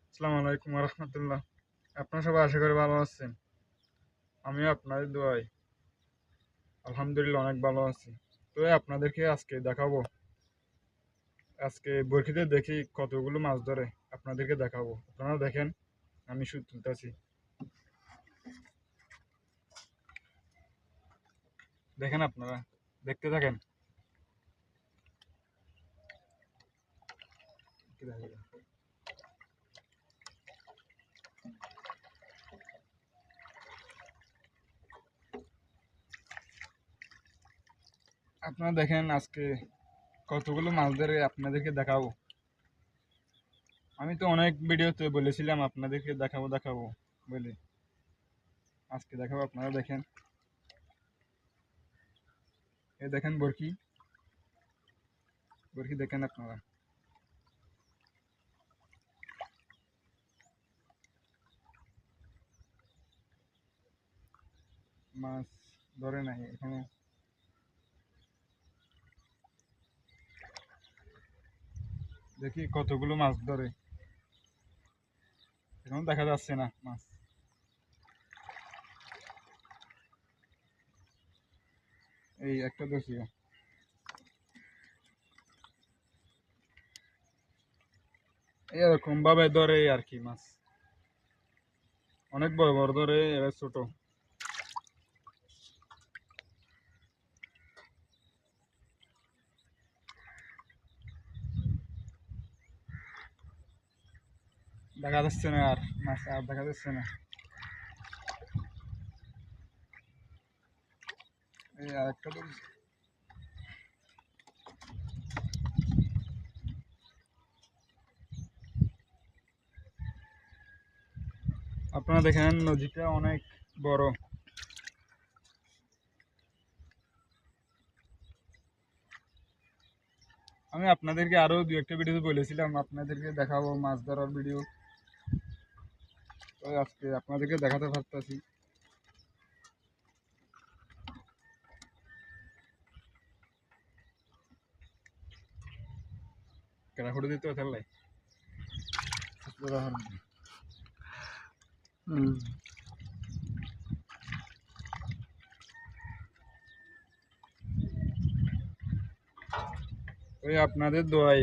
আসসালামু আলাইকুম রহমতুল্লাহ। আপনারা সবাই আশা করি ভালো আছেন। আমিও আপনাদের দোয়ায় আলহামদুলিল্লাহ অনেক ভালো আছি। তো আপনাদেরকে আজকে দেখাবো, আজকে বরখিতে দেখি কতগুলো মাছ ধরে আপনাদেরকে দেখাবো। আপনারা দেখেন, আমি শুধু তুলতেছি, দেখেন আপনারা দেখতে থাকেন। আপনারা দেখেন আজকে কতগুলো মাছ ধরে আপনাদেরকে দেখাবো। আমি তো অনেক ভিডিওতে বলেছিলাম আপনাদেরকে দেখাবো দেখাবো বলে, আজকে দেখাবো। আপনারা দেখেন, এই দেখেন বরকি, বরকি দেখেন আপনারা। মাছ ধরে নাই এখনো, দেখি কতগুলো মাছ ধরে, এখন দেখা যাচ্ছে না মাছ। এই একটা ধরছি, এরকম ভাবে ধরে আর কি মাছ, অনেক বড় বড় ধরে, এবার ছোট। দেখা যাচ্ছে না আর মাছ, আর দেখা যাচ্ছে না। এই আর একটা ধরছি। আপনারা দেখেন নদীটা অনেক বড়। আমি আপনাদেরকে আরো দু একটা ভিডিও বলেছিলাম আপনাদেরকে দেখাবো মাছ ধরার ভিডিও, তো আজকে আপনাদেরকে দেখাতে পারতেছি। কেনা ফটো দিতে পারলে ওই আপনাদের দোয়াই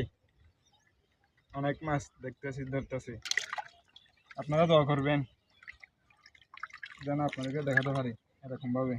অনেক মাছ দেখতেছি, ধরতেছি। আপনারা দোয়া করবেন যেন আপনাদেরকে দেখাতে পারি এরকম ভাবে।